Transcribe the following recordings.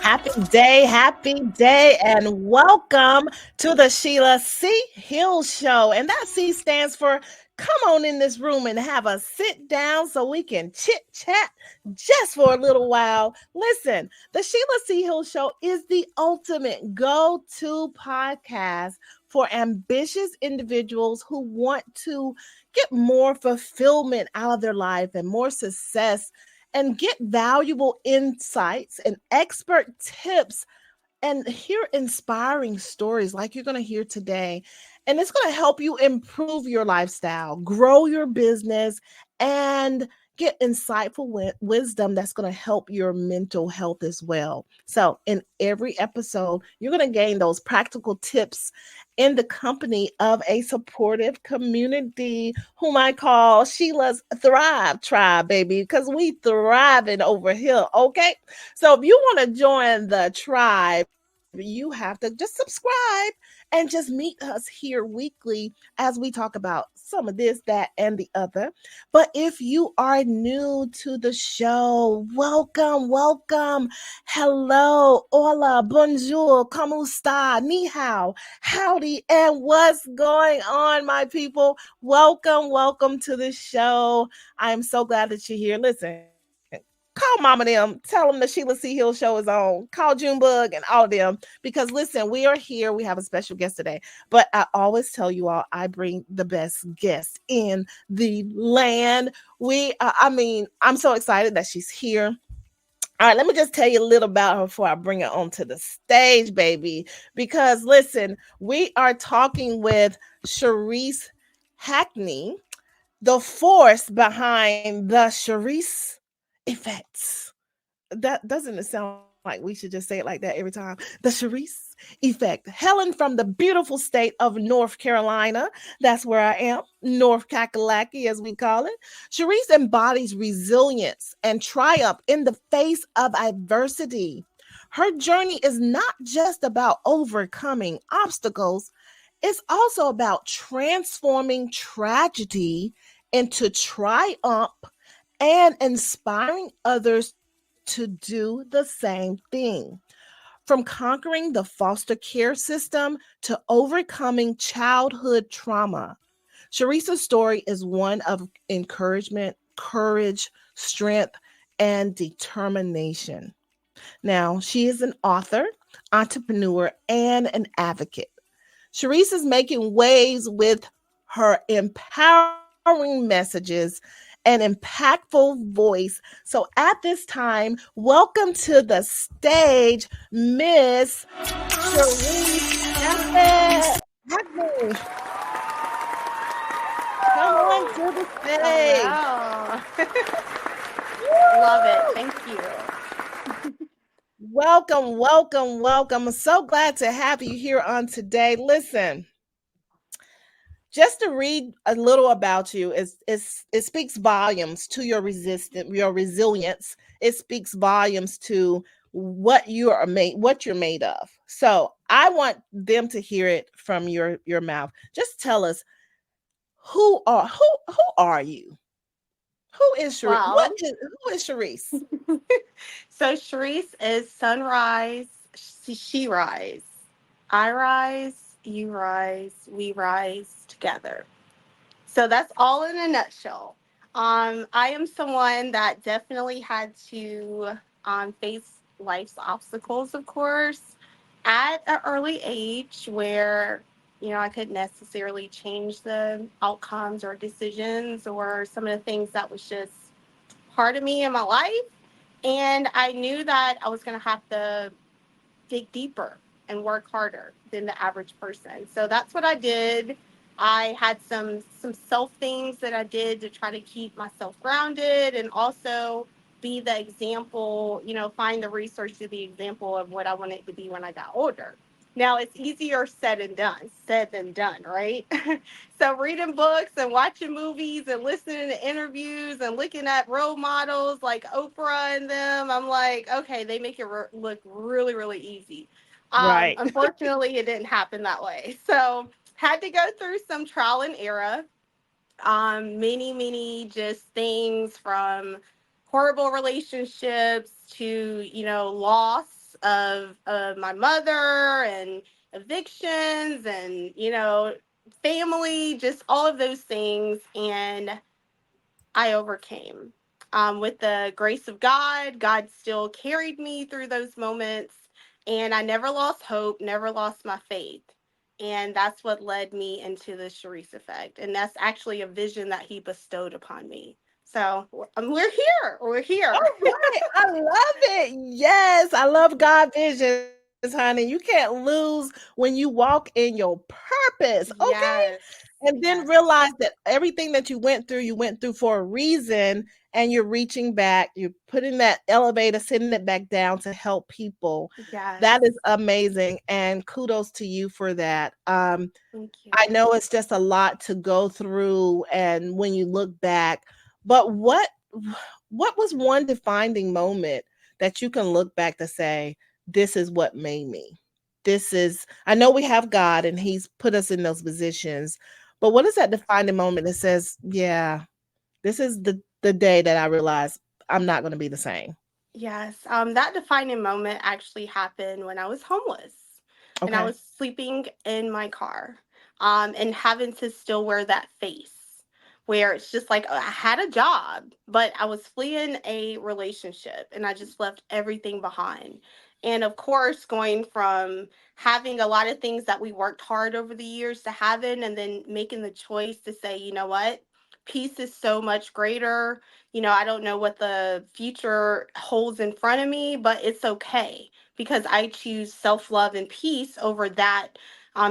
Happy day, and welcome to the Sheila C. Hill Show. And that C stands for come on in this room and have a sit down so we can chit chat just for a little while. Listen, the Sheila C. Hill Show is the ultimate go to podcast for ambitious individuals who want to get more fulfillment out of their life and more success and get valuable insights and expert tips and hear inspiring stories like you're going to hear today. And it's going to help you improve your lifestyle, grow your business, and get insightful wisdom that's going to help your mental health as well. So, in every episode, you're going to gain those practical tips in the company of a supportive community, whom I call Sheila's Thrive Tribe, baby, because we thriving over here. Okay. So if you want to join the tribe, you have to just subscribe and just meet us here weekly as we talk about some of this, that, and the other. But if you are new to the show, welcome. Hello, hola, bonjour, como está, ni hao, howdy, and what's going on, my people? Welcome to the show. I'm so glad that you're here. Listen, call mama them, tell them the Sheila C. Hill show is on. Call Junebug and all of them. Because listen, we are here. We have a special guest today. But I always tell you all, I bring the best guest in the land. I'm so excited that she's here. All right, let me just tell you a little about her before I bring her onto the stage, baby. Because listen, we are talking with Sherise Hackney, the force behind the Sherise Effect. That doesn't it sound like we should just say it like that every time? The Sherise Effect. Helen from the beautiful state of North Carolina. That's where I am. North Kakalaki, as we call it. Sherise embodies resilience and triumph in the face of adversity. Her journey is not just about overcoming obstacles, it's also about transforming tragedy into triumph and inspiring others to do the same thing. From conquering the foster care system to overcoming childhood trauma, Sharice's story is one of encouragement, courage, strength, and determination. Now, she is an author, entrepreneur, and an advocate. Sharice is making waves with her empowering messages and impactful voice. So at this time, welcome to the stage, Miss Sherise Hackney. Come on to the stage. Hello. Love it. Thank you. Welcome. I'm so glad to have you here on today. Listen, just to read a little about you it speaks volumes to your resilience. It speaks volumes to what you're made of. So I want them to hear it from your mouth. Just tell us who are you? Who is Sharice? Well, Who is Sharice? so Sherise is sunrise, she rise. I rise, you rise, we rise together. So that's all in a nutshell. I am someone that definitely had to face life's obstacles, of course, at an early age where, I couldn't necessarily change the outcomes or decisions or some of the things that was just part of me in my life. And I knew that I was going to have to dig deeper and work harder than the average person. So that's what I did. I had some self things that I did to try to keep myself grounded and also be the example, find the research to be example of what I wanted to be when I got older. Now it's easier said than done, right? So reading books and watching movies and listening to interviews and looking at role models like Oprah and them, I'm like, okay, they make it look really, really easy. Right. Unfortunately, it didn't happen that way. So had to go through some trial and error. Many just things from horrible relationships to loss of my mother and evictions and, family, just all of those things. And I overcame. With the grace of God, God still carried me through those moments. And I never lost hope, never lost my faith. And that's what led me into the Sherise Effect. And that's actually a vision that he bestowed upon me. So we're here. We're All here. right. I love it. Yes. I love God visions, honey. You can't lose when you walk in your purpose. Okay. Yes. And then Yes. realize that everything that you went through for a reason, and you're reaching back, you're putting that elevator, sending it back down to help people. That is Yes. amazing. And kudos to you for that. Thank I you. know it's just a lot to go through, and when you look back, but what was one defining moment that you can look back to say, this is what made me? This is, I know we have God and he's put us in those positions, but what is that defining moment that says, yeah, this is the day that I realized I'm not going to be the same? Yes, that defining moment actually happened when I was homeless and I Okay. was sleeping in my car, and having to still wear that face where it's just like I had a job, but I was fleeing a relationship and I just left everything behind. And of course, going from having a lot of things that we worked hard over the years to having, and then making the choice to say, you know what, peace is so much greater. I don't know what the future holds in front of me, but it's okay because I choose self love and peace over that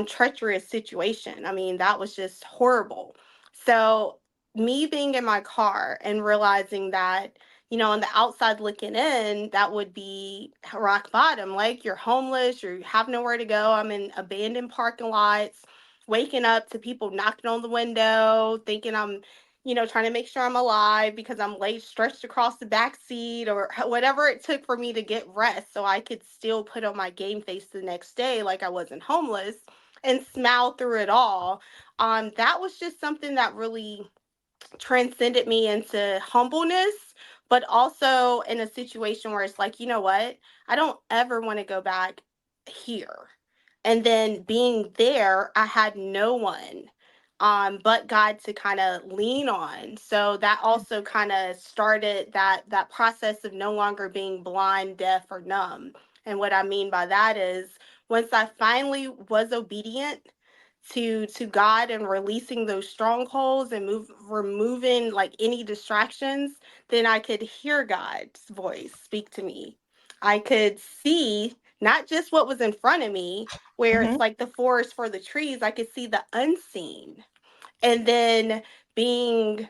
treacherous situation. I mean, that was just horrible. So, me being in my car and realizing that, on the outside looking in, that would be rock bottom. Like, you're homeless, you have nowhere to go. I'm in abandoned parking lots, waking up to people knocking on the window, thinking I'm trying to make sure I'm alive because I'm laid stretched across the back seat or whatever it took for me to get rest so I could still put on my game face the next day like I wasn't homeless and smile through it all. That was just something that really transcended me into humbleness, but also in a situation where it's like, you know what? I don't ever want to go back here. And then being there, I had no one but God to kind of lean on. So that also kind of started that process of no longer being blind, deaf, or numb. And what I mean by that is once I finally was obedient to God and releasing those strongholds and removing like any distractions, then I could hear God's voice speak to me. I could see not just what was in front of me, where Mm-hmm. it's like the forest for the trees, I could see the unseen. And then being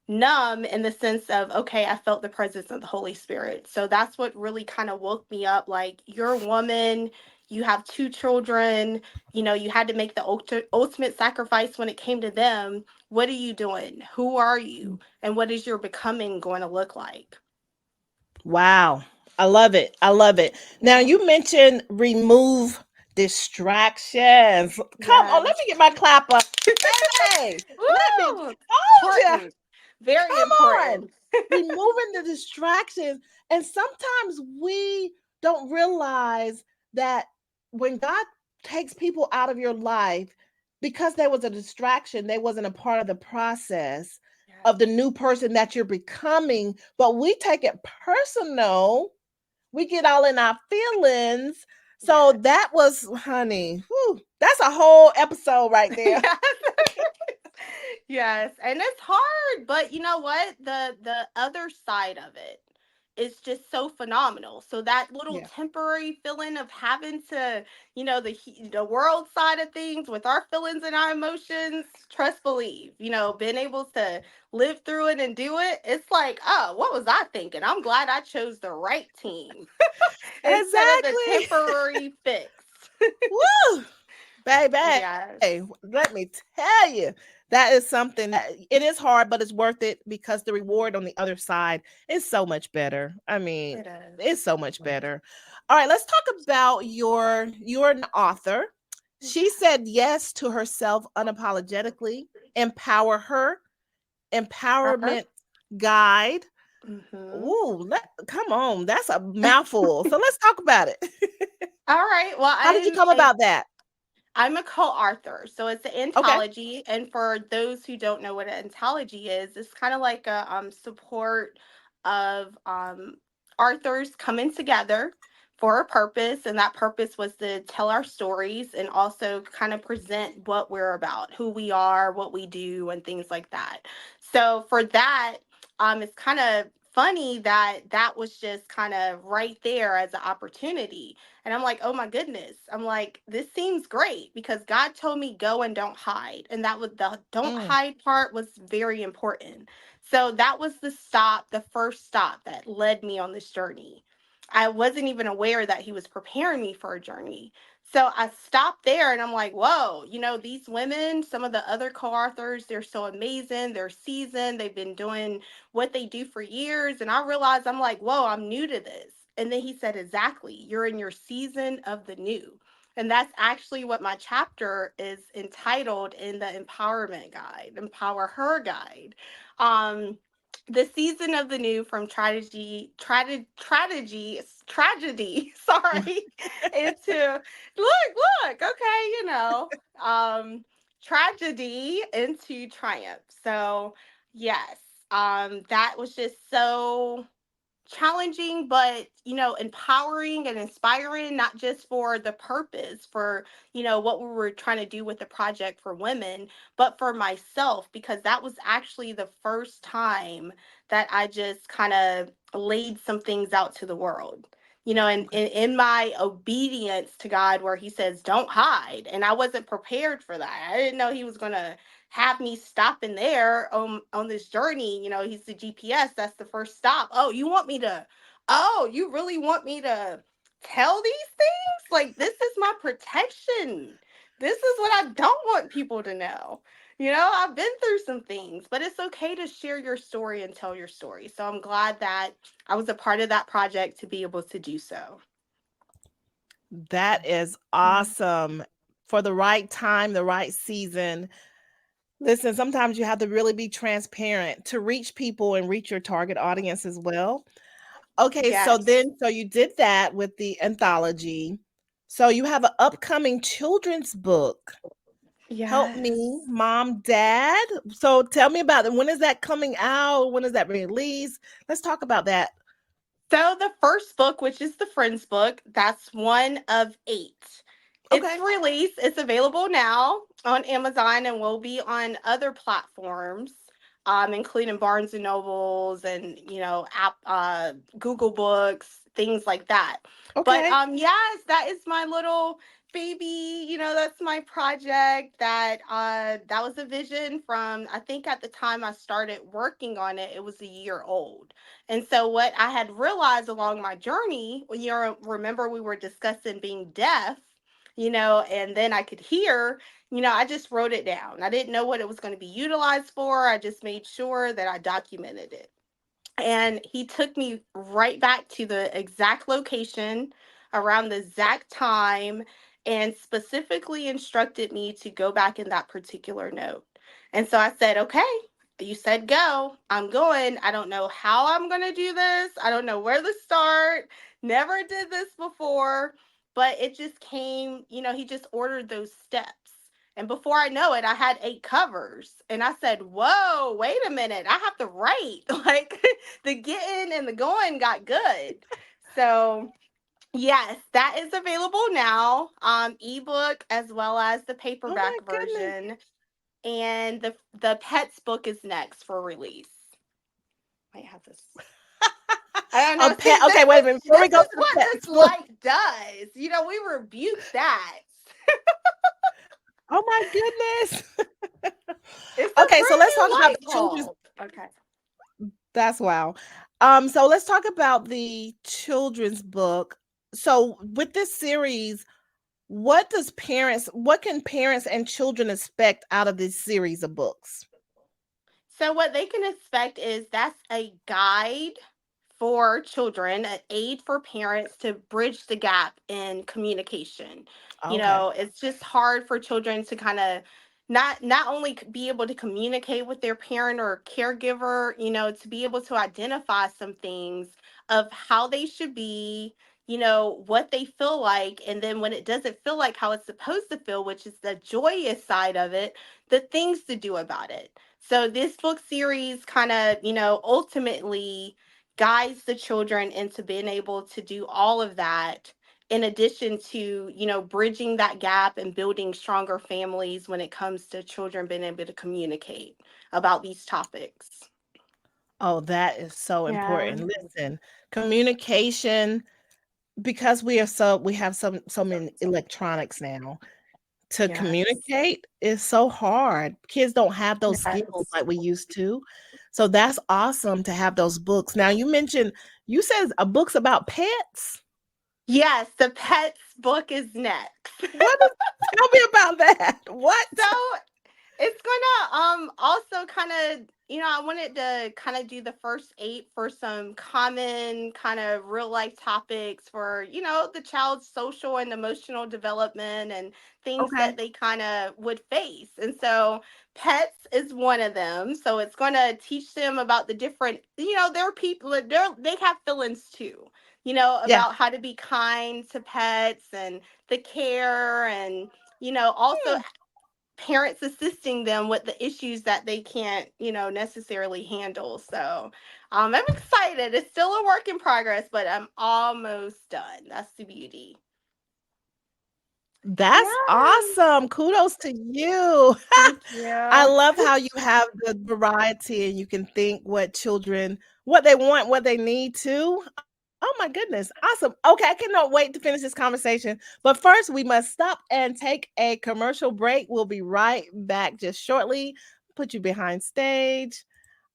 numb in the sense of, okay, I felt the presence of the Holy Spirit. So that's what really kind of woke me up. Like, you're a woman, you have two children, you had to make the ultimate sacrifice when it came to them. What are you doing? Who are you? And what is your becoming going to look like? Wow. I love it. I love it. Now Yeah. you mentioned remove distractions. Come on, let Yes. me get my clapper. Baby, let me Woo! told you. Important. Very Come on. important. Removing the distractions. And sometimes we don't realize that when God takes people out of your life, because there was a distraction, they wasn't a part of the process of the new person that you're becoming, but we take it personal. We get all in our feelings. So Yes. that was, honey, whew, that's a whole episode right there. Yes. Yes, and it's hard, but you know what? The other side of it is just so phenomenal. So that little Yeah. temporary feeling of having to, the world side of things with our feelings and our emotions, trust believe, being able to live through it and do it, it's like, oh, what was I thinking? I'm glad I chose the right team instead of the Exactly. temporary fix. Woo! Baby, Yes, let me tell you, that is something that it is hard, but it's worth it because the reward on the other side is so much better. I mean, it is. it's so much better. All right, let's talk about you're an author. She Yes. said yes to herself unapologetically. Empower her, Uh-huh. empowerment guide. Hmm. Ooh, come on. That's a mouthful. So let's talk about it. All right. Well, How did you come about that? I'm a co-author, so it's an Okay. anthology. And for those who don't know what an anthology is, it's kind of like a support of authors coming together for a purpose, and that purpose was to tell our stories and also kind of present what we're about, who we are, what we do, and things like that. So for that, it's kind of funny that that was just kind of right there as an opportunity, and I'm like, oh my goodness. I'm like, this seems great because God told me go and don't hide. And that was the don't Mm, hide part was very important. So that was the stop, the first stop that led me on this journey. I wasn't even aware that he was preparing me for a journey. So I stopped there and I'm like, whoa, these women, some of the other co authors, they're so amazing. They're seasoned. They've been doing what they do for years. And I realized I'm like, whoa, I'm new to this. And then he said, exactly, you're in your season of the new. And that's actually what my chapter is entitled in the empowerment guide, Empower Her Guide. Um, the season of the new, from tragedy, sorry, into okay, um, tragedy into triumph. So yes, that was just so challenging, but empowering and inspiring, not just for the purpose, for what we were trying to do with the project for women, but for myself, because that was actually the first time that I just kind of laid some things out to the world, and okay. in my obedience to God, where he says don't hide. And I wasn't prepared for that. I didn't know he was going to have me stopping there on this journey. He's the GPS. That's the first stop. Oh, you really want me to tell these things? Like, this is my protection. This is what I don't want people to know. I've been through some things, but it's okay to share your story and tell your story. So I'm glad that I was a part of that project to be able to do so. That is Mhm. awesome. For the right time, the right season. Listen, sometimes you have to really be transparent to reach people and reach your target audience as well. Okay, Yes. so you did that with the anthology. So you have an upcoming children's book. Help me, Yes. mom, dad. So tell me about it. When is that coming out? When is that released? Let's talk about that. So the first book, which is the Friends book, that's one of 8. It's Okay. released. It's available now on Amazon and will be on other platforms, including Barnes and Nobles and Google Books, things like that. But Okay. yes, that is my little baby. That's my project. That was a vision from, I think at the time I started working on it, it was a year old. And so, what I had realized along my journey, when you remember we were discussing being deaf, and then I could hear, I just wrote it down. I didn't know what it was going to be utilized for. I just made sure that I documented it. And he took me right back to the exact location around the exact time and specifically instructed me to go back in that particular note. And so I said, okay, you said go. I'm going. I don't know how I'm going to do this. I don't know where to start. Never did this before, but it just came, he just ordered those steps. And before I know it, I had 8 covers. And I said, whoa, wait a minute. I have to write. Like, the getting and the going got good. So yes, that is available now, ebook as well as the Oh my paperback goodness. version, and the pets book is next for release. Might have this. I don't know. Pet. See, this Okay, wait a is minute. Before this we go to is the what pets this book. life does. We rebuke that. Oh my goodness. It's a Okay, so let's talk brand about new the light children's. bulb. Okay. That's wow. So let's talk about the children's book. So with this series, what can parents and children expect out of this series of books? So what they can expect is that's a guide for children, an aid for parents to bridge the gap in communication. Okay. It's just hard for children to kind of not only be able to communicate with their parent or caregiver, to be able to identify some things of how they should be, what they feel like, and then when it doesn't feel like how it's supposed to feel, which is the joyous side of it, the things to do about it. So this book series kind of, ultimately guides the children into being able to do all of that, in addition to, bridging that gap and building stronger families when it comes to children being able to communicate about these topics. Oh, that is so Yeah. important. Listen, communication, because we have so many electronics now, to Yes. communicate is so hard. Kids don't have those skills Yes. like we used to. So that's awesome to have those books. Now you said a books about pets? Yes, the pets book is next. What is Tell me about that. What? So it's gonna also kind of, I wanted to kind of do the first eight for some common kind of real life topics for, the child's social and emotional development and things Okay. that they kind of would face. And so pets is one of them. So it's gonna teach them about the different, there are people that they have feelings too, Yeah. about how to be kind to pets and the care, and also Hmm. parents assisting them with the issues that they can't, necessarily handle. So I'm excited. It's still a work in progress, but I'm almost done. That's the beauty. That's Yeah. awesome. Kudos to you. Thank I you. love how you have the variety and you can think what they want, what they need to. Oh my goodness. Awesome. Okay, I cannot wait to finish this conversation. But first, we must stop and take a commercial break. We'll be right back just shortly. Put you behind stage.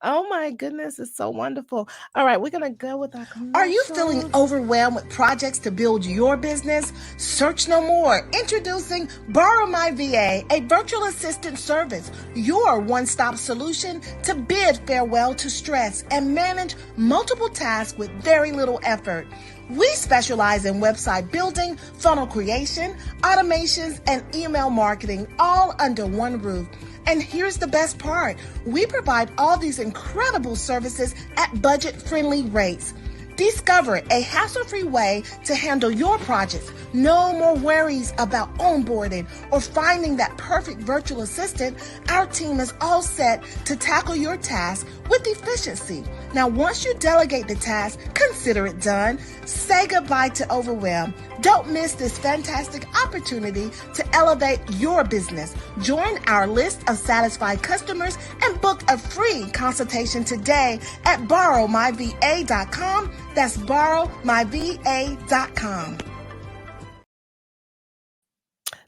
Oh my goodness, it's so wonderful. All right, we're going to go with our Are you feeling commercials. overwhelmed with projects to build your business? Search no more. Introducing Borrow My VA, a virtual assistant service, your one-stop solution to bid farewell to stress and manage multiple tasks with very little effort. We specialize in website building, funnel creation, automations, and email marketing all under one roof. And here's the best part. We provide all these incredible services at budget-friendly rates. Discover a hassle-free way to handle your projects. No more worries about onboarding or finding that perfect virtual assistant. Our team is all set to tackle your task with efficiency. Now, once you delegate the task, consider it done. Say goodbye to overwhelm. Don't miss this fantastic opportunity to elevate your business. Join our list of satisfied customers and book a free consultation today at borrowmyva.com. That's borrowmyva.com.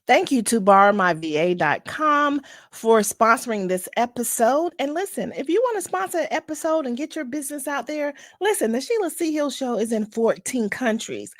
Thank you to borrowmyva.com for sponsoring this episode. And listen, if you want to sponsor an episode and get your business out there, listen, the Sheila C. Hill Show is in 14 countries.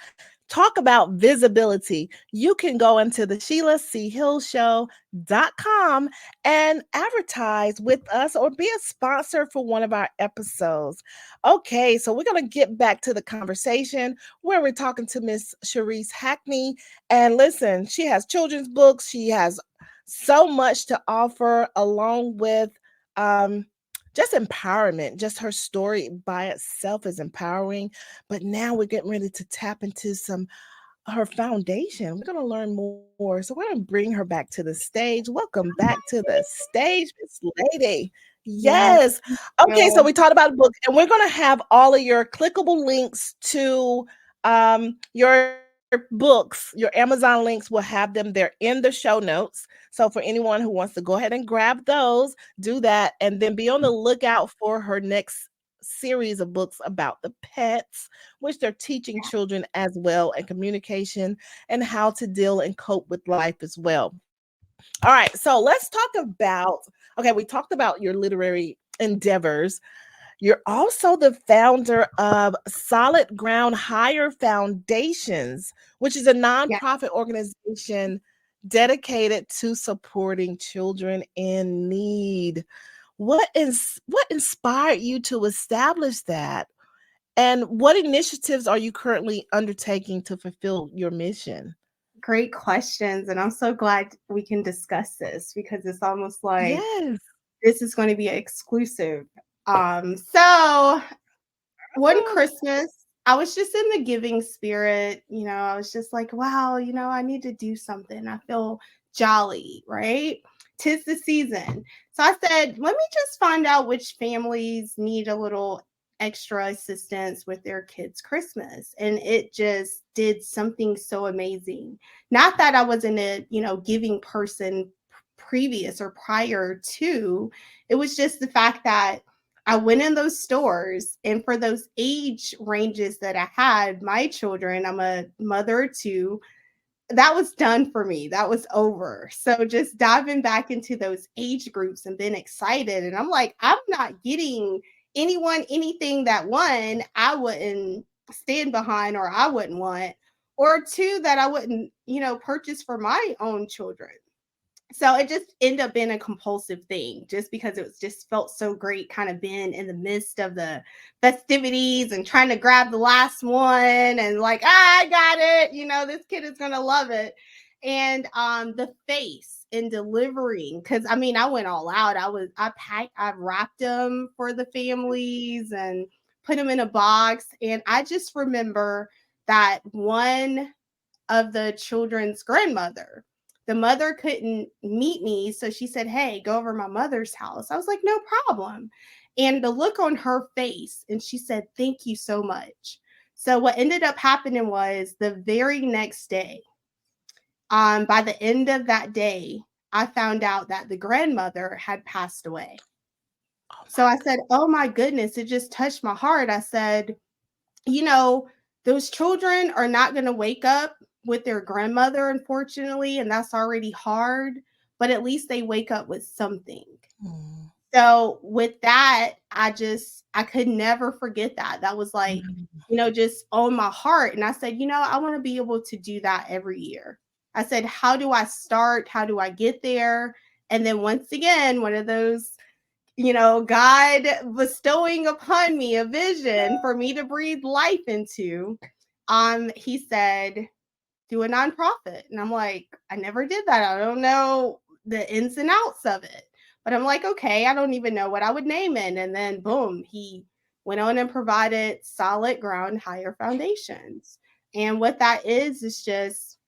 Talk about visibility. You can go into the SheilaCHillShow.com and advertise with us or be a sponsor for one of our episodes. Okay, so we're going to get back to the conversation where we're talking to Miss Sherise Hackney. And listen, she has children's books. She has so much to offer along with just empowerment. Just her story by itself is empowering. But now we're getting ready to tap into some her foundation. We're going to learn more. So we're going to bring her back to the stage. Welcome back to the stage, Miss Lady. Yeah. Yes. Okay, so we talked about a book, and we're going to have all of your clickable links to your books, your Amazon links. We'll have them there in the show notes. So for anyone who wants to go ahead and grab those, do that, and then be on the lookout for her next series of books about the pets, which they're teaching children as well, and communication and how to deal and cope with life as well. All right, so let's talk about, okay, we talked about your literary endeavors. You're also the founder of Solid Ground Higher Foundations, which is a Yeah. nonprofit organization dedicated to supporting children in need. What inspired you to establish that? And what initiatives are you currently undertaking to fulfill your mission? great questions. And I'm so glad we can discuss this because it's almost like Yes. this is going to be exclusive. So one Oh, Christmas, I was just in the giving spirit. I was just like, wow, I need to do something. I feel jolly, right? 'Tis the season. So I said, let me just find out which families need a little extra assistance with their kids' Christmas. And it just did something so amazing. Not that I wasn't a, giving person previous or prior to, it was just the fact that I went in those stores, and for those age ranges that I had, my children, I'm a mother of two, that was done for me. That was over. So just diving back into those age groups and being excited. And I'm like, I'm not getting anyone anything that one, I wouldn't stand behind or I wouldn't want, or two, that I wouldn't, purchase for my own children. So it just ended up being a compulsive thing just because it was just felt so great kind of being in the midst of the festivities and trying to grab the last one and like, I got it, this kid is going to love it. And the face in delivering, because I mean, I went all out. I wrapped them for the families and put them in a box. And I just remember that one of the children's grandmother. The mother couldn't meet me, so she said, "Hey, go over to my mother's house." I was like, "No problem." And the look on her face, and she said, "Thank you so much." So what ended up happening was the very next day, by the end of that day, I found out that the grandmother had passed away. So I said, "Oh my goodness," it just touched my heart. I said, you know, those children are not going to wake up with their grandmother, unfortunately, and that's already hard, but at least they wake up with something. mm, So with that, I could never forget that. That was like, mm. just on my heart. And I said, I want to be able to do that every year. I said, how do I start? How do I get there? And then once again, one of those, God bestowing upon me a vision for me to breathe life into. He said, do a nonprofit. And I'm like, I never did that. I don't know the ins and outs of it. But I'm like, okay, I don't even know what I would name it. And then boom, he went on and provided solid ground, higher foundations. And what that is just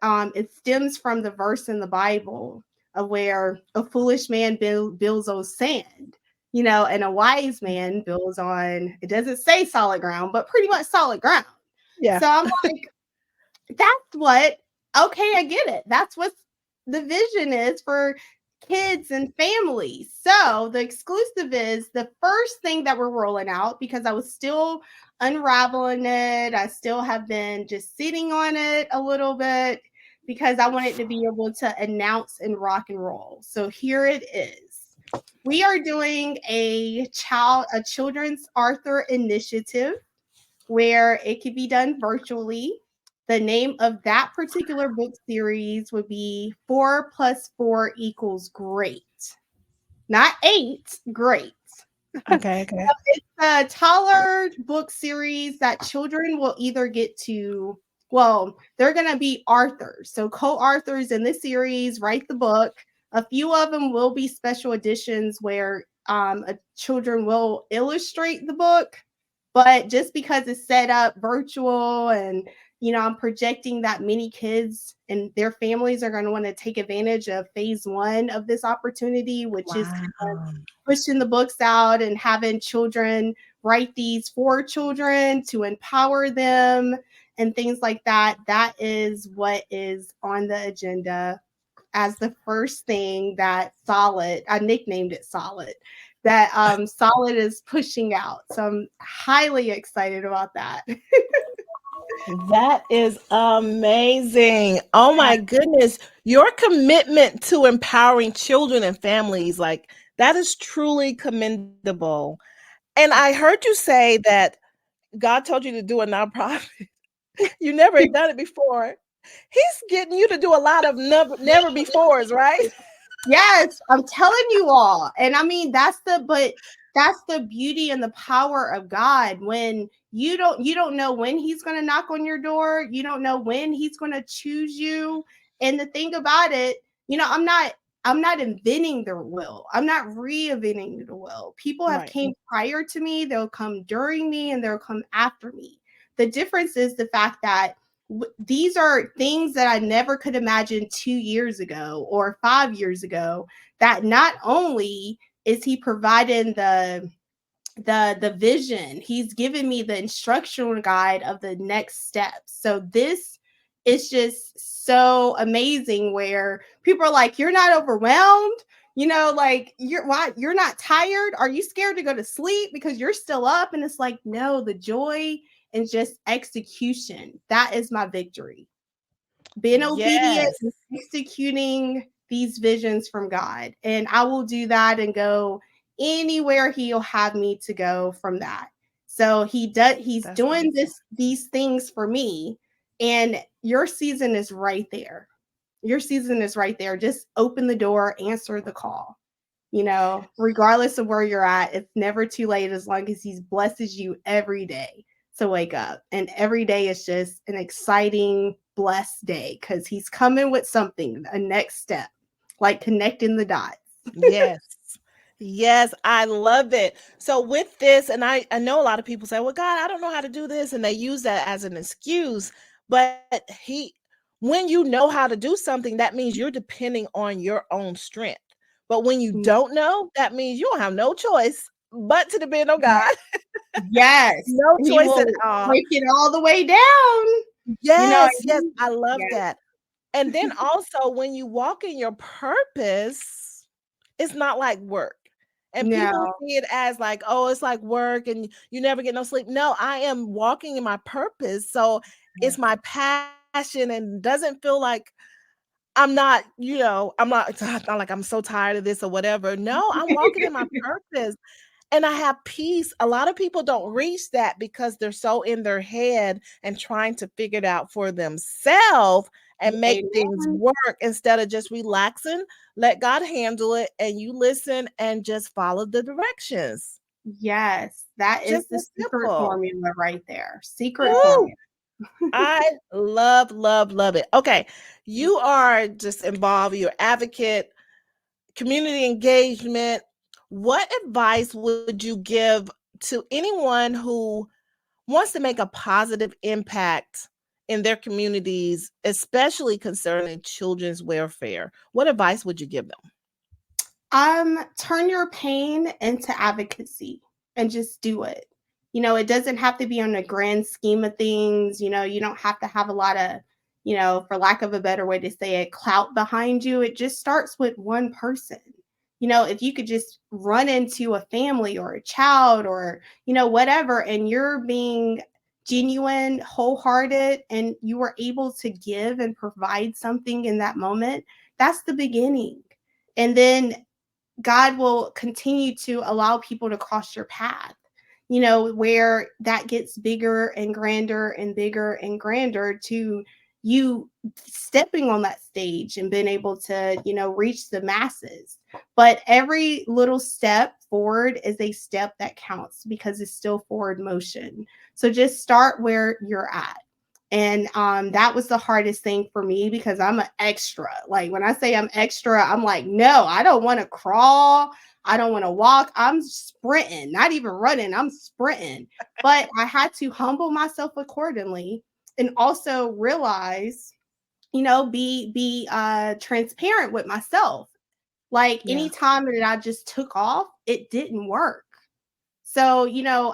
it stems from the verse in the Bible of where a foolish man builds on sand, and a wise man builds on, it doesn't say solid ground, but pretty much solid ground. Yeah. So I'm like, that's what, okay, I get it. That's what the vision is for kids and families. So the exclusive is the first thing that we're rolling out because I was still unraveling it. I still have been just sitting on it a little bit because I wanted to be able to announce and rock and roll. So here it is. We are doing a children's Arthur initiative where it can be done virtually. The name of that particular book series would be 4 plus 4 equals great. Not 8, great. Okay. Okay. It's a taller book series that children will either get to, well, they're going to be authors. So co-authors in this series write the book. A few of them will be special editions where children will illustrate the book. But just because it's set up virtual and, I'm projecting that many kids and their families are going to want to take advantage of phase 1 of this opportunity, which is Wow. pushing the books out and having children write these for children to empower them and things like that. That is what is on the agenda as the first thing that Solid, I nicknamed it Solid, that Solid is pushing out. So I'm highly excited about that. That is amazing. Oh my goodness. Your commitment to empowering children and families, like that is truly commendable. And I heard you say that God told you to do a nonprofit. You never had done it before. He's getting you to do a lot of never befores, right? Yes, I'm telling you all. And I mean, that's the beauty and the power of God when you don't know when he's going to knock on your door. You don't know when he's going to choose you. And the thing about it, I'm not inventing the will. I'm not reinventing the will. People have Right. came prior to me, they'll come during me, and they'll come after me. The difference is the fact that these are things that I never could imagine 2 years ago or 5 years ago, that not only is he providing the vision, he's given me the instructional guide of the next steps. So this is just so amazing, where people are like, you're not overwhelmed, like, you're not tired, are you scared to go to sleep because you're still up? And it's like, no, the joy and just execution, that is my victory. Being obedient Yes. and executing these visions from God. And I will do that and go anywhere he'll have me to go from that. So he's That's doing awesome. these things for me. And your season is right there. Your season is right there. Just open the door, answer the call. Regardless of where you're at, it's never too late, as long as he blesses you every day to wake up. And every day is just an exciting, blessed day, because he's coming with something, a next step, like connecting the dots. Yes. Yes, I love it. So with this, and I know a lot of people say, well, God, I don't know how to do this. And they use that as an excuse. But when you know how to do something, that means you're depending on your own strength. But when you don't know, that means you don't have no choice but to depend on God. Yes, No he choice will at all. break it all the way down. You know what Yes, I yes, mean? I love Yeah. that. And then also when you walk in your purpose, it's not like work. And people No. see it as like, oh, it's like work and you never get no sleep. No, I am walking in my purpose. So it's my passion and doesn't feel like it's not like I'm so tired of this or whatever. No, I'm walking in my purpose. And I have peace. A lot of people don't reach that because they're so in their head and trying to figure it out for themselves and make things Amen. work instead of just relaxing. Let God handle it and you listen and just follow the directions. Yes, that is Just the as secret simple. formula right there. Secret Woo! formula. I love, love, love it. Okay. You are just involved, you're advocate, community engagement. What advice would you give to anyone who wants to make a positive impact in their communities, especially concerning children's welfare? What advice would you give them? Turn your pain into advocacy and just do it. It doesn't have to be on a grand scheme of things. You don't have to have a lot of, for lack of a better way to say it, clout behind you. It just starts with one person. If you could just run into a family or a child or, whatever, and you're being genuine, wholehearted, and you were able to give and provide something in that moment, that's the beginning. And then God will continue to allow people to cross your path, where that gets bigger and grander and bigger and grander, to you stepping on that stage and being able to, reach the masses. But every little step forward is a step that counts, because it's still forward motion. So just start where you're at. And that was the hardest thing for me, because I'm an extra. Like, when I say I'm extra, I'm like, no, I don't want to crawl. I don't want to walk. I'm sprinting, not even running. I'm sprinting. But I had to humble myself accordingly, and also realize, be transparent with myself. Like, Yeah. anytime that I just took off, it didn't work. So,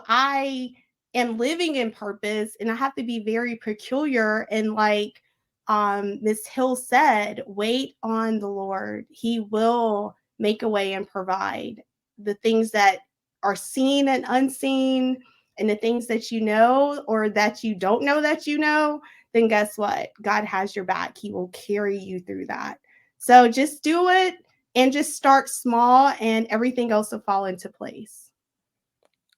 I am living in purpose, and I have to be very peculiar. And like Miss Hill said, wait on the Lord. He will make a way and provide the things that are seen and unseen, and the things that you know or that you don't know that you know, then guess what? God has your back. He will carry you through that. So just do it, and just start small, and everything else will fall into place.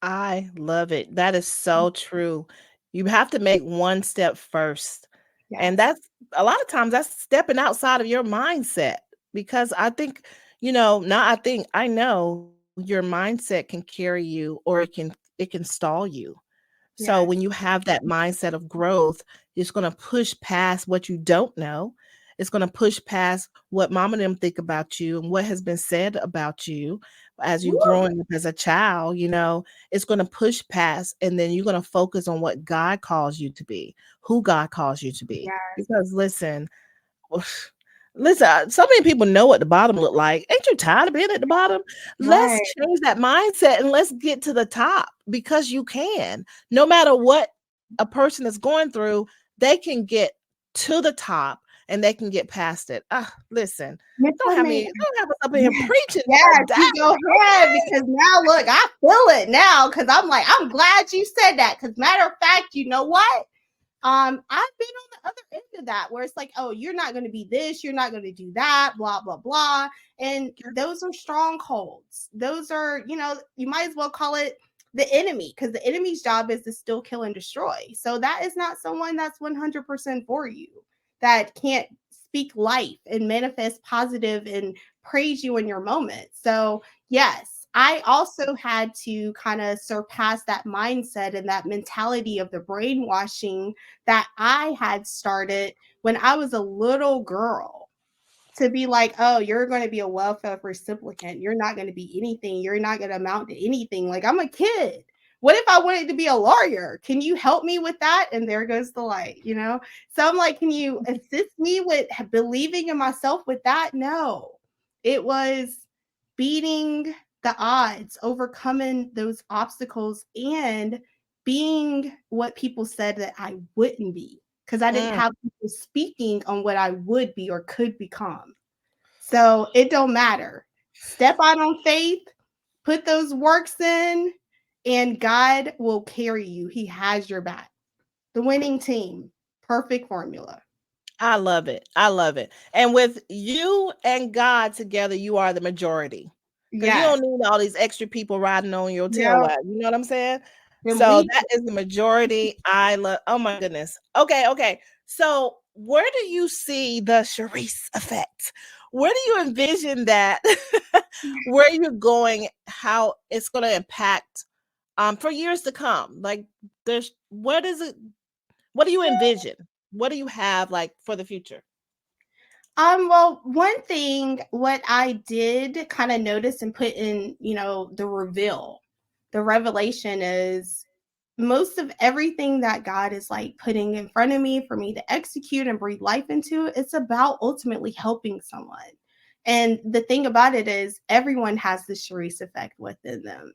I love it. That is so true. You have to make one step first. And Yes. that's a lot of times that's stepping outside of your mindset because I think, not I think I know your mindset can carry you or it can stall you. So Yes. when you have that mindset of growth, it's going to push past what you don't know. It's going to push past what mom and them think about you and what has been said about you as you Woo! growing up as a child. It's going to push past, and then you're going to focus on what God calls you to be, who God calls you to be. Yes. Because listen, so many people know what the bottom look like. Ain't you tired of being at the bottom? Let's Right. change that mindset and let's get to the top, because you can. No matter what a person is going through, they can get to the top and they can get past it. Listen, Miss Lene, don't have us up in here preaching or yes, down. you go ahead because now look, I feel it now because I'm glad you said that. Because matter of fact, you know what? I've been on the other end of that where it's like, oh, you're not going to be this, you're not going to do that, blah, blah, blah. And those are strongholds. Those are, you might as well call it the enemy, because the enemy's job is to still kill and destroy. So that is not someone that's 100% for you, that can't speak life and manifest positive and praise you in your moment. So, yes, I also had to kind of surpass that mindset and that mentality of the brainwashing that I had started when I was a little girl, to be like, oh, you're going to be a welfare recipient. You're not going to be anything. You're not going to amount to anything. Like, I'm a kid. What if I wanted to be a lawyer? Can you help me with that? And there goes the light, So I'm like, can you assist me with believing in myself with that? No. It was beating the odds, overcoming those obstacles, and being what people said that I wouldn't be, because I didn't have people speaking on what I would be or could become. So it don't matter. Step out on faith, put those works in, and God will carry you. He has your back. The winning team, perfect formula. I love it. I love it. And with you and God together, you are the majority. Because you Yes. don't need all these extra people riding on your tail Yep. wagon. You know what I'm saying? Them So lead. that is the majority. I love, oh my goodness. Okay. So where do you see the Sherise effect? Where do you envision that? Where you're going, how it's going to impact for years to come? Like what is it? What do you envision? What do you have like for the future? Well, one thing what I did kind of notice and put in, the revelation is most of everything that God is like putting in front of me for me to execute and breathe life into, it's about ultimately helping someone. And the thing about it is everyone has the Sherise effect within them.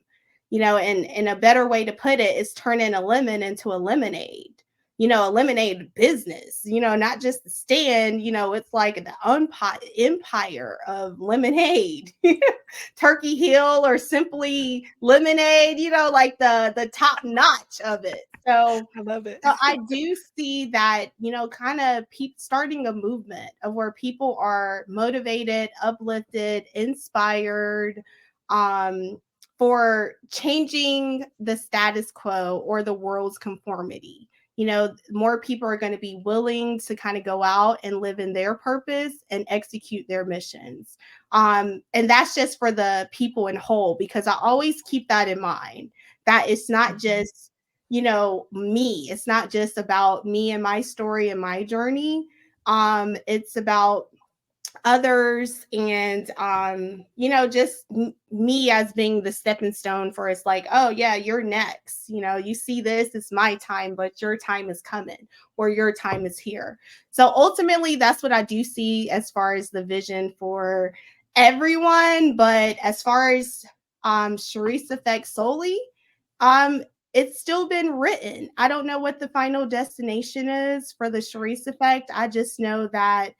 And a better way to put it is turning a lemon into a lemonade. A lemonade business, not just the stand, it's like the empire of lemonade. Turkey Hill or Simply Lemonade, like the top notch of it. So, I love it. I do see that, kind of starting a movement of where people are motivated, uplifted, inspired, um, for changing the status quo or the world's conformity. More people are going to be willing to kind of go out and live in their purpose and execute their missions. And that's just for the people in whole, because I always keep that in mind, that it's not just, me. It's not just about me and my story and my journey. It's about others, and just me as being the stepping stone for, it's like, oh yeah, you're next. You see this, it's my time, but your time is coming, or your time is here. So ultimately that's what I do see as far as the vision for everyone. But as far as Sherise Effect solely, um it's still been written. I don't know what the final destination is for the Sherise Effect. I just know that,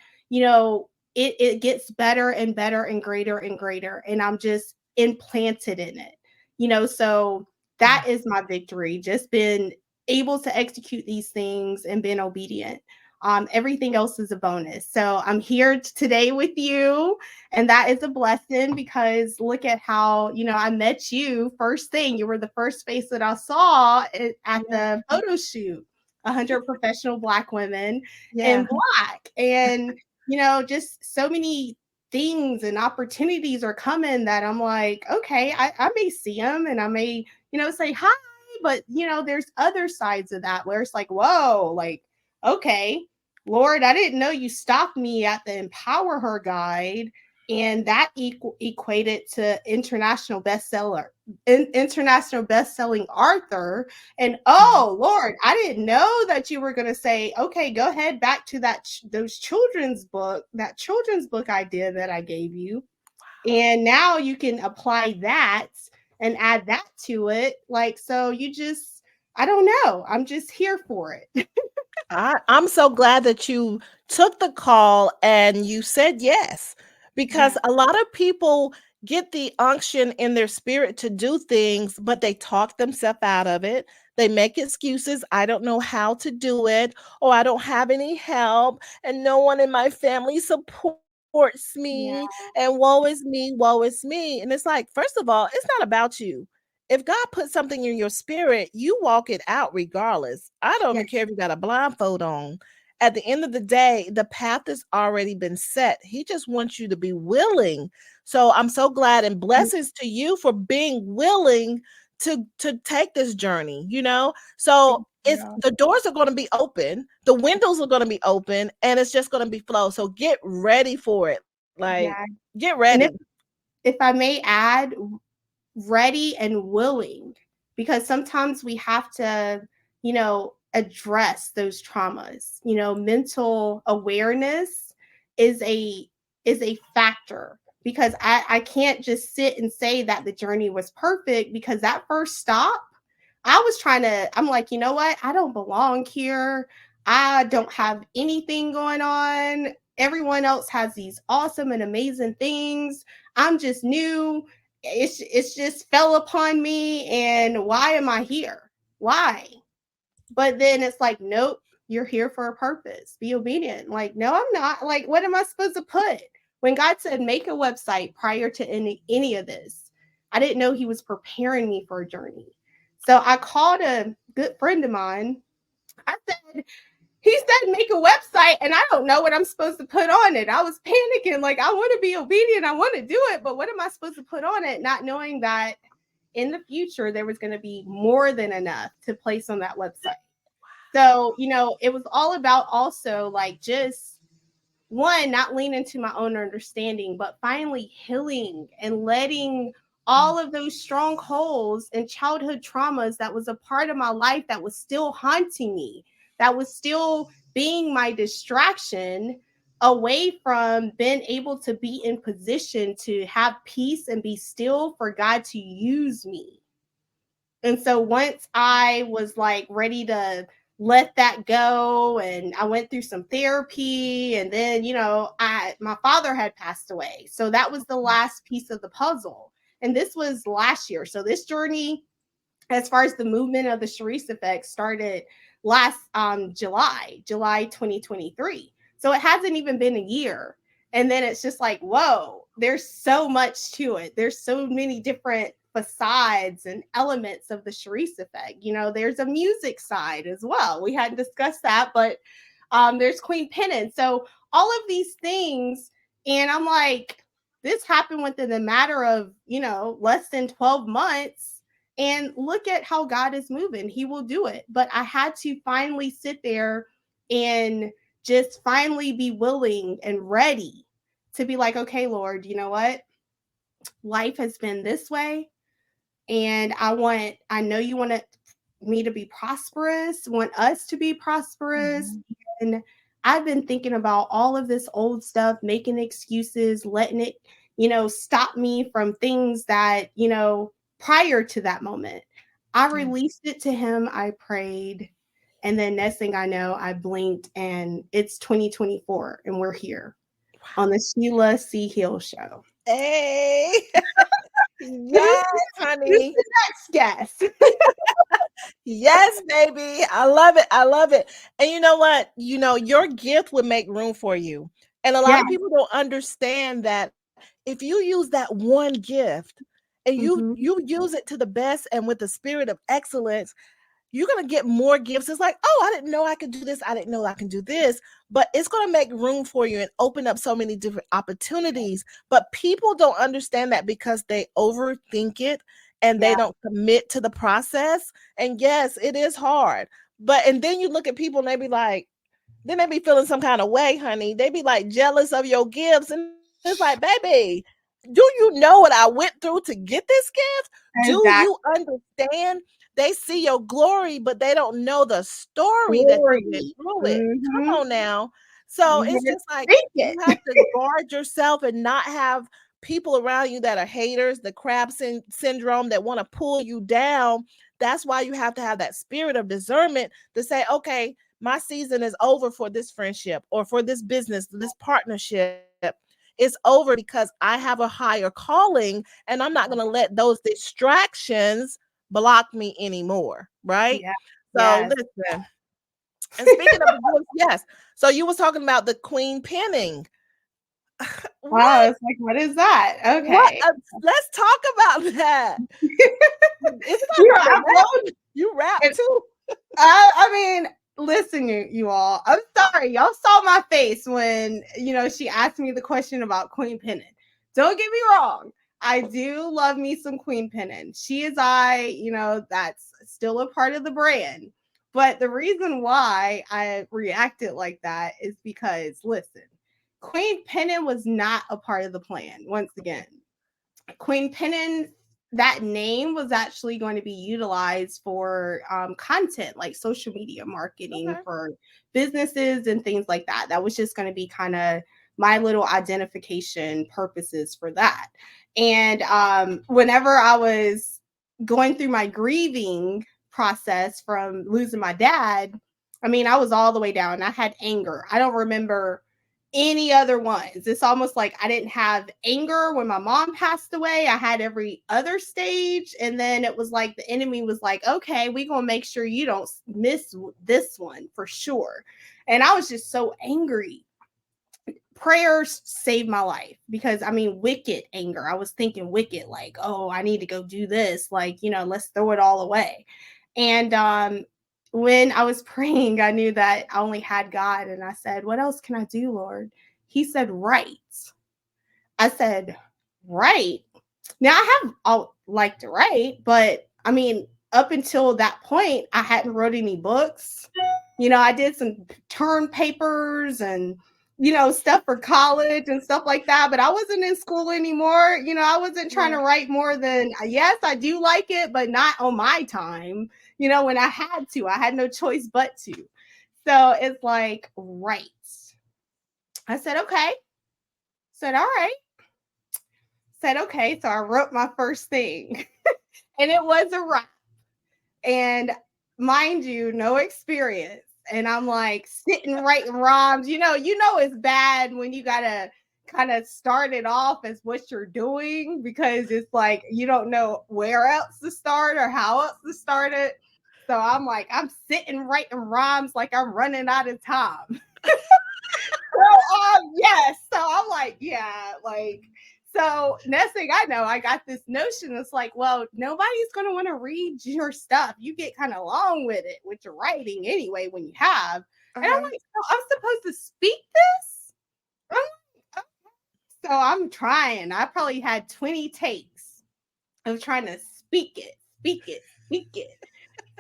it gets better and better and greater, and I'm just implanted in it. So that is my victory, just been able to execute these things and been obedient. Everything else is a bonus. So I'm here today with you, and that is a blessing, because look at how, I met you first thing. You were the first face that I saw at the photo shoot. 100 professional Black women in Black. And just so many things and opportunities are coming that I'm like, okay, I may see them, and I may, say hi, but there's other sides of that where it's like, whoa, like, okay, Lord, I didn't know you stopped me at the Empower Her guide, and that equated to international best-selling author. And oh Lord, I didn't know that you were going to say, okay, go ahead back to that children's book idea that I gave you, and now you can apply that and add that to it. Like, so I don't know, I'm just here for it. I'm so glad that you took the call and you said yes, because a lot of people get the unction in their spirit to do things, but they talk themselves out of it. They make excuses. I don't know how to do it, or I don't have any help, and no one in my family supports Yeah. me, and woe is me, woe is me. And it's like, first of all, it's not about you. If God put something in your spirit, you walk it out regardless. I don't even Yes. care if you got a blindfold on. At the end of the day, the path has already been set. He just wants you to be willing. So I'm so glad, and blessings to you for being willing to take this journey, you know? So it's Yeah. the doors are going to be open, the windows are going to be open, and it's just going to be flow. So get ready for it. Like, Yeah. get And ready. if I may add, ready and willing, because sometimes we have to, address those traumas. Mental awareness is a factor, because I can't just sit and say that the journey was perfect, because that first stop, I'm like, you know what? I don't belong here. I don't have anything going on. Everyone else has these awesome and amazing things. I'm just new. It's just fell upon me. And why am I here? Why? But then it's like, nope, you're here for a purpose. Be obedient. Like, no, I'm not. Like, what am I supposed to put? When God said make a website prior to any of this, I didn't know he was preparing me for a journey. So I called a good friend of mine. I said, he said make a website, and I don't know what I'm supposed to put on it. I was panicking, like, I want to be obedient, I want to do it, but what am I supposed to put on it? Not knowing that in the future there was going to be more than enough to place on that website. So, it was all about also, like, just one, not lean into my own understanding, but finally healing and letting all of those strongholds and childhood traumas that was a part of my life, that was still haunting me, that was still being my distraction, away from being able to be in position to have peace and be still for God to use me. And so once I was like ready to let that go, and I went through some therapy, and then, my father had passed away. So that was the last piece of the puzzle. And this was last year. So this journey, as far as the movement of the Sherise Effect, started last July 2023. So it hasn't even been a year. And then it's just like, whoa, there's so much to it. There's so many different facades and elements of the Sherise Effect. There's a music side as well. We hadn't discussed that, but there's Queen Penance. So all of these things, and I'm like, this happened within a matter of, less than 12 months. And look at how God is moving. He will do it. But I had to finally sit there and just finally be willing and ready to be like, okay, Lord, you know what? Life has been this way. And I know you want me to be prosperous, want us to be prosperous. Mm-hmm. And I've been thinking about all of this old stuff, making excuses, letting it, stop me from things that, prior to that moment. I released it to him. I prayed. And then next thing I know, I blinked, and it's 2024 and we're here on the Sheila C. Hill Show. Hey. Yes, honey. Who's the next guest? Yes, baby. I love it. I love it. And you know what? Your gift would make room for you. And a lot of people don't understand that if you use that one gift and you use it to the best and with the spirit of excellence, you're going to get more gifts. It's like, oh, I didn't know I could do this. I didn't know I can do this. But it's going to make room for you and open up so many different opportunities. But people don't understand that because they overthink it and they don't commit to the process. And yes, it is hard. But and then you look at people and they be like, then they be feeling some kind of way, honey. They be like jealous of your gifts. And it's like, baby, do you know what I went through to get this gift? Do you understand? They see your glory, but they don't know the story that you went through it. Come on now. So it's just like you have to guard yourself and not have people around you that are haters, the crab syndrome that want to pull you down. That's why you have to have that spirit of discernment to say, okay, my season is over for this friendship or for this business, this partnership. It's over because I have a higher calling and I'm not going to let those distractions block me anymore. Right. So listen, and speaking of divorce, yes. So you was talking about the queen pinning. Wow, it's like, what is that? Okay. Let's talk about that. It's you rap too. I mean, listen, you all. I'm sorry, y'all saw my face when she asked me the question about queen pinning. Don't get me wrong. I do love me some queen pinning. She is that's still a part of the brand. But the reason why I reacted like that is because, listen, queen pinning was not a part of the plan. Once again, queen pinning, that name was actually going to be utilized for content like social media marketing for businesses and things like that. That was just going to be kind of my little identification purposes for that. And whenever I was going through my grieving process from losing my dad, I mean, I was all the way down. I had anger. I don't remember any other ones. It's almost like I didn't have anger when my mom passed away. I had every other stage. And then it was like the enemy was like, okay, we're going to make sure you don't miss this one for sure. And I was just so angry. Prayers saved my life because, I mean, wicked anger. I was thinking wicked, like, oh, I need to go do this. Like, let's throw it all away. And when I was praying, I knew that I only had God. And I said, what else can I do, Lord? He said, write. I said, write. Now, I like to write, but I mean, up until that point, I hadn't wrote any books. I did some term papers and stuff for college and stuff like that. But I wasn't in school anymore. I wasn't trying to write more than, yes, I do like it, but not on my time. When I had no choice but to. So it's like, right. I said, okay. Said, all right. Said, okay. So I wrote my first thing and it was a rap. And mind you, no experience. And I'm like sitting writing rhymes. It's bad when you gotta kind of start it off as what you're doing because it's like you don't know where else to start or how else to start it. So I'm like, I'm sitting writing rhymes like I'm running out of time. Yes. So I'm like, yeah, like. So next thing I know, I got this notion. It's like, well, nobody's going to want to read your stuff. You get kind of long with it, with your writing anyway, when you have. And I'm like, so I'm supposed to speak this? So I'm trying. I probably had 20 takes of trying to speak it.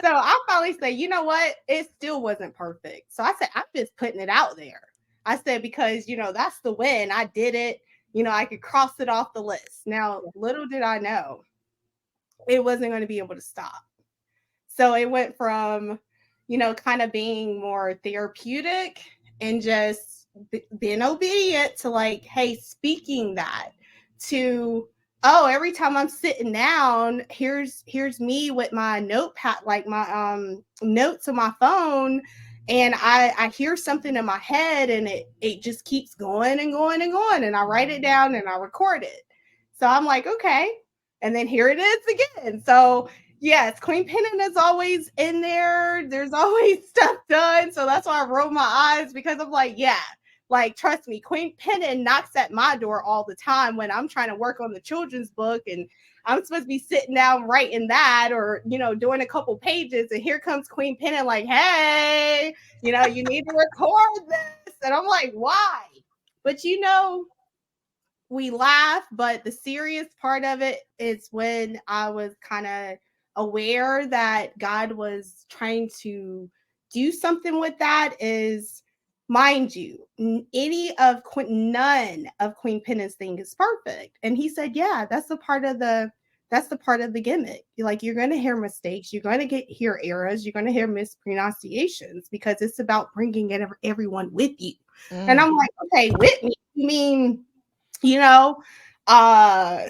So I finally say, you know what? It still wasn't perfect. So I said, I'm just putting it out there. I said, because, that's the win. I did it. I could cross it off the list. Now, little did I know, it wasn't going to be able to stop. So it went from, kind of being more therapeutic and just being obedient to like, hey, speaking that to, oh, every time I'm sitting down, here's me with my notepad, like my notes on my phone. And I hear something in my head and it just keeps going and going and going. And I write it down and I record it. So I'm like, okay. And then here it is again. So yes, queen pinning is always in there. There's always stuff done. So that's why I roll my eyes because I'm like, yeah, like, trust me, queen pinning knocks at my door all the time when I'm trying to work on the children's book and I'm supposed to be sitting down writing that or, doing a couple pages. And here comes queen pinning like, hey, you need to record this. And I'm like, why? But, we laugh, but the serious part of it is when I was kind of aware that God was trying to do something with that is, mind you, none of Queen Penance thing is perfect. And he said, yeah, that's the part of the gimmick. Like, you're going to hear mistakes, you're going to hear errors, you're going to hear mispronunciations, because it's about bringing everyone with you. And I'm like, okay, with me, you mean, so I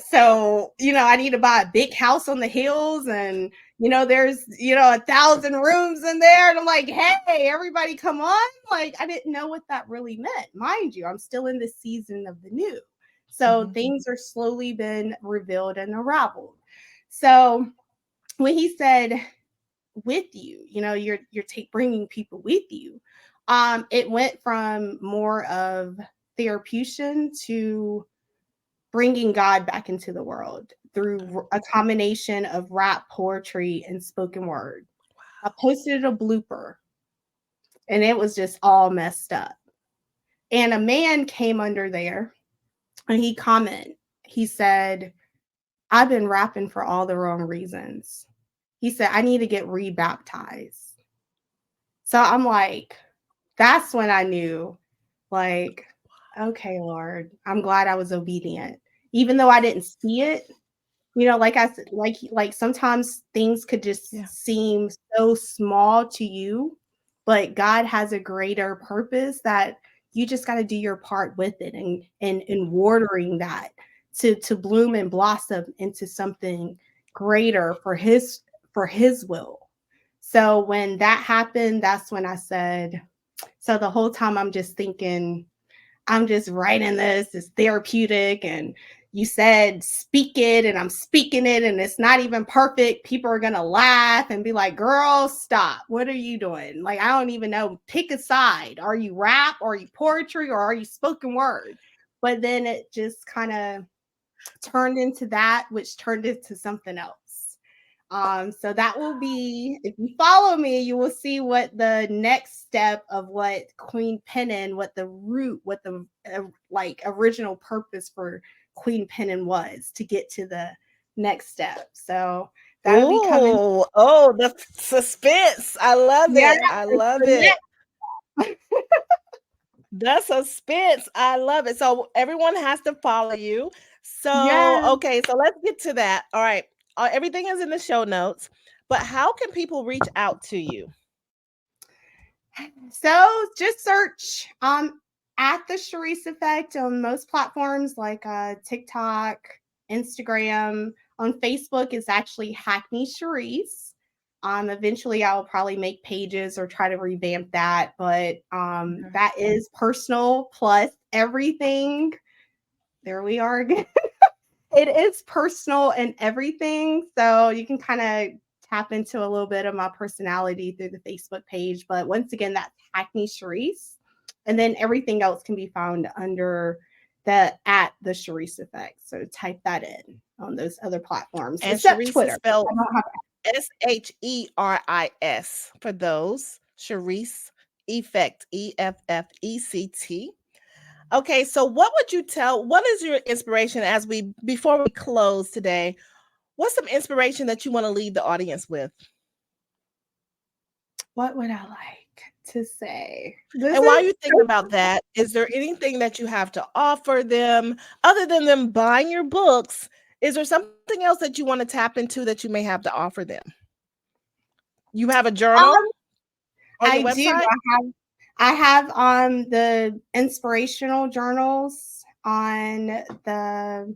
need to buy a big house on the hills, and there's 1,000 rooms in there, and I'm like, hey, everybody, come on. Like, I didn't know what that really meant. Mind you, I'm still in the season of the new, so things are slowly been revealed and unraveled. So when he said with you, you're bringing people with you, it went from more of therapeution to bringing God back into the world through a combination of rap, poetry, and spoken word. I posted a blooper, and it was just all messed up. And a man came under there, and he commented. He said, I've been rapping for all the wrong reasons. He said, I need to get rebaptized. So I'm like, that's when I knew, like, okay, Lord, I'm glad I was obedient. Even though I didn't see it, like I said, like sometimes things could just seem so small to you, but God has a greater purpose that you just got to do your part with it, and watering that to bloom and blossom into something greater for his will. So when that happened, that's when I said, so the whole time I'm just thinking, I'm just writing this, it's therapeutic, and you said speak it, and I'm speaking it, and it's not even perfect. People are going to laugh and be like, girl, stop. What are you doing? Like, I don't even know. Pick a side. Are you rap? Or are you poetry? Or are you spoken word? But then it just kind of turned into that, which turned into something else. So that will be, if you follow me, you will see what the next step of what Queen Pennon, what the root, what the original purpose for Queen Pennon was to get to the next step. So that'll be coming. Oh, the suspense. I love it. I love it. The suspense. I love it. So everyone has to follow you. So, okay, so let's get to that. All right. Everything is in the show notes, but how can people reach out to you? So just search at the Sherise Effect on most platforms like TikTok, Instagram. On Facebook, it's actually Hackney Sherise. Eventually I will probably make pages or try to revamp that, but that is personal plus everything. There we are again. It is personal and everything. So you can kind of tap into a little bit of my personality through the Facebook page. But once again, that's Hackney Sherise. And then everything else can be found under the Sherise Effect. So type that in on those other platforms. And except Sherise Twitter. Is spelled Sheris for those. Sherise Effect, EFFECT. Okay, so what is your inspiration before we close today? What's some inspiration that you want to leave the audience with? What would I like to say? And while you think about that, is there anything that you have to offer them other than them buying your books? Is there something else that you want to tap into that you may have to offer them? You have a journal on your website? Do. I have the inspirational journals on the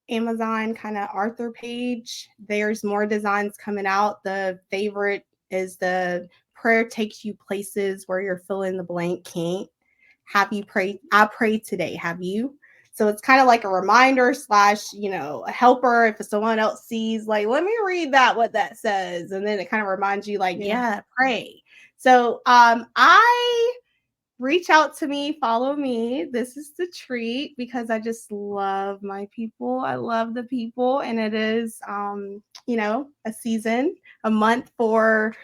Amazon kind of author page. There's more designs coming out. The favorite is the prayer takes you places where you're fill in the blank can't. Have you prayed? I prayed today. Have you? So it's kind of like a reminder / a helper. If someone else sees, like, let me read what that says. And then it kind of reminds you, like, pray. So I reach out to me, follow me. This is the treat because I just love my people. I love the people. And it is, a season, a month for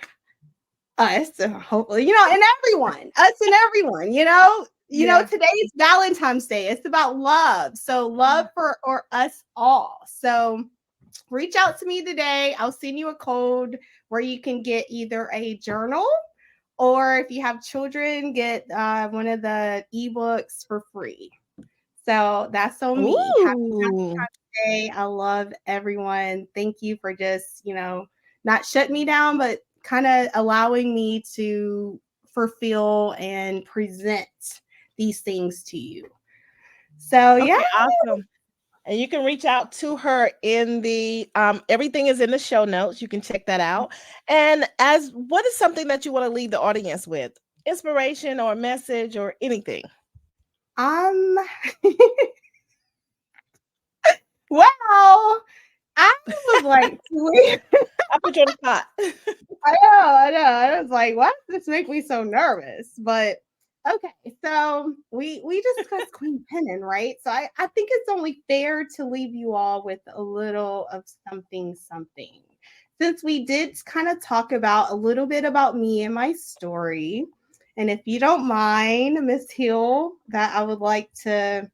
us, hopefully, and everyone, us and everyone, today's Valentine's Day. It's about love. So love for us all. So reach out to me today. I'll send you a code where you can get either a journal or if you have children, get one of the ebooks for free. So that's on me. Happy Valentine's Day. I love everyone. Thank you for just, not shutting me down, but kind of allowing me to fulfill and present these things to you. So yeah. Awesome. And you can reach out to her in the everything is in the show notes. You can check that out. And what is something that you want to leave the audience with? Inspiration or a message or anything? Well, I was like, I put you on the spot. I know. I was like, why does this make me so nervous? But okay, so we just discussed Queen Pennon, right? So I think it's only fair to leave you all with a little of something. Since we did kind of talk about a little bit about me and my story, and if you don't mind, Miss Hill, that I would like to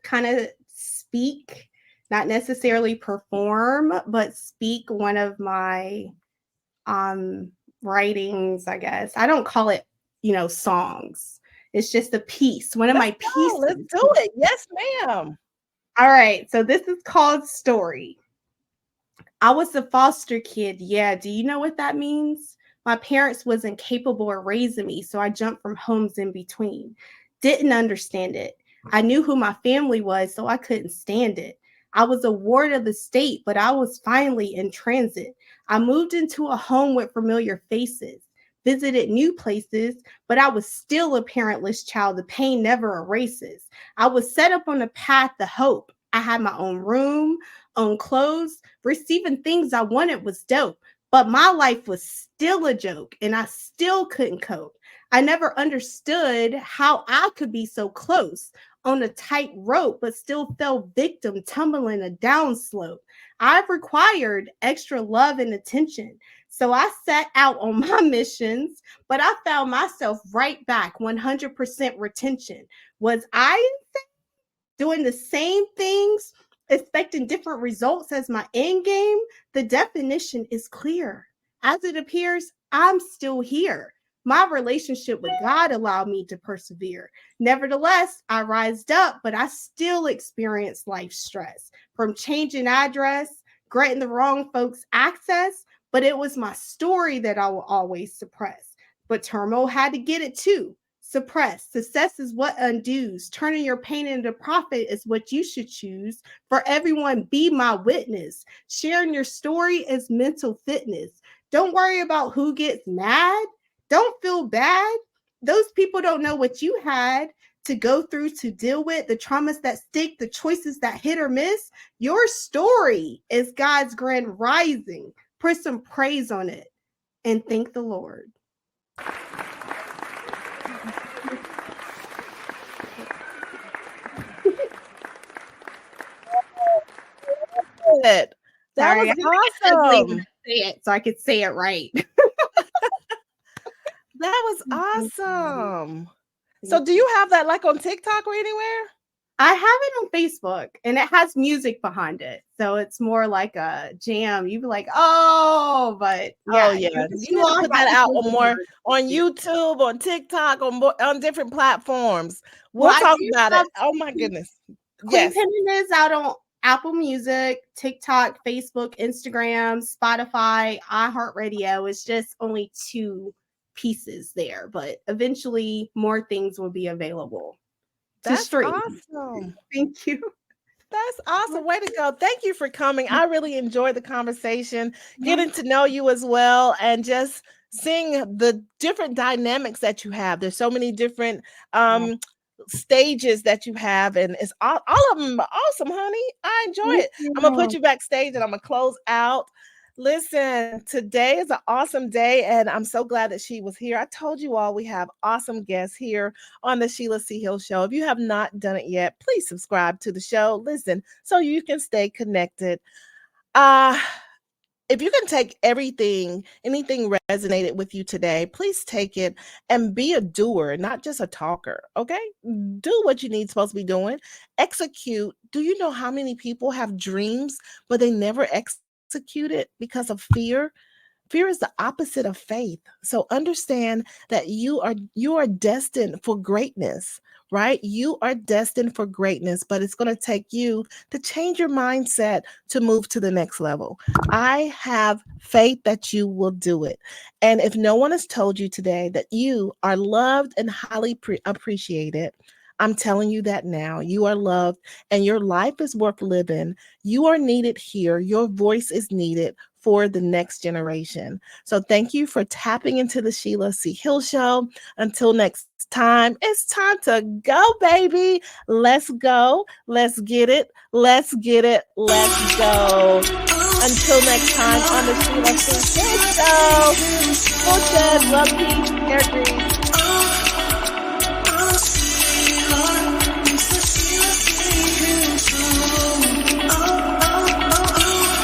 kind of speak, not necessarily perform, but speak one of my writings, I guess. I don't call it, songs. It's just a piece. One of my pieces. Let's do it. Yes, ma'am. All right. So this is called Story. I was a foster kid. Yeah. Do you know what that means? My parents wasn't capable of raising me, so I jumped from homes in between. Didn't understand it. I knew who my family was, so I couldn't stand it. I was a ward of the state, but I was finally in transit. I moved into a home with familiar faces, visited new places, but I was still a parentless child. The pain never erases. I was set up on a path to hope. I had my own room, own clothes. Receiving things I wanted was dope, but my life was still a joke and I still couldn't cope. I never understood how I could be so close on a tight rope, but still fell victim, tumbling a downslope. I've required extra love and attention. So I set out on my missions, but I found myself right back, 100% retention. Was I doing the same things, expecting different results as my end game? The definition is clear. As it appears, I'm still here. My relationship with God allowed me to persevere. Nevertheless, I rised up, but I still experienced life stress from changing address, granting the wrong folks access, but it was my story that I will always suppress. But turmoil had to get it too. Suppress. Success is what undoes. Turning your pain into profit is what you should choose. For everyone, be my witness. Sharing your story is mental fitness. Don't worry about who gets mad. Don't feel bad. Those people don't know what you had to go through to deal with, the traumas that stick, the choices that hit or miss. Your story is God's grand rising. Put some praise on it and thank the Lord. That was awesome. Say it so I could say it right. That was awesome. So do you have that like on TikTok or anywhere? I have it on Facebook and it has music behind it. So it's more like a jam. You'd be like, oh, but yeah. You need to put that out on YouTube, on TikTok, on different platforms. We'll talk about it. Oh my goodness. Queen Pennon is out on Apple Music, TikTok, Facebook, Instagram, Spotify, iHeartRadio. It's just only 2 pieces there, but eventually more things will be available. That's awesome. Thank you. That's awesome. Way to go. Thank you for coming. I really enjoyed the conversation, getting to know you as well, and just seeing the different dynamics that you have. There's so many different stages that you have, and it's all of them are awesome, honey. I enjoy it. I'm gonna put you backstage and I'm gonna close out. Listen, today is an awesome day, and I'm so glad that she was here. I told you all we have awesome guests here on the Sheila C. Hill Show. If you have not done it yet, please subscribe to the show. Listen, so you can stay connected. if you can take anything resonated with you today, please take it and be a doer, not just a talker. Okay. Do what you need supposed to be doing. Execute. Do you know how many people have dreams, but they never execute it because of fear? Fear is the opposite of faith. So understand that you are destined for greatness, right? You are destined for greatness, but it's going to take you to change your mindset to move to the next level. I have faith that you will do it. And if no one has told you today that you are loved and highly appreciated, I'm telling you that now. You are loved and your life is worth living. You are needed here. Your voice is needed for the next generation. So thank you for tapping into the Sheila C. Hill Show. Until next time, it's time to go, baby. Let's go. Let's get it. Let's get it. Let's go. Until next time on the Sheila C. Hill Show. Bullshit, love, peace, air grease.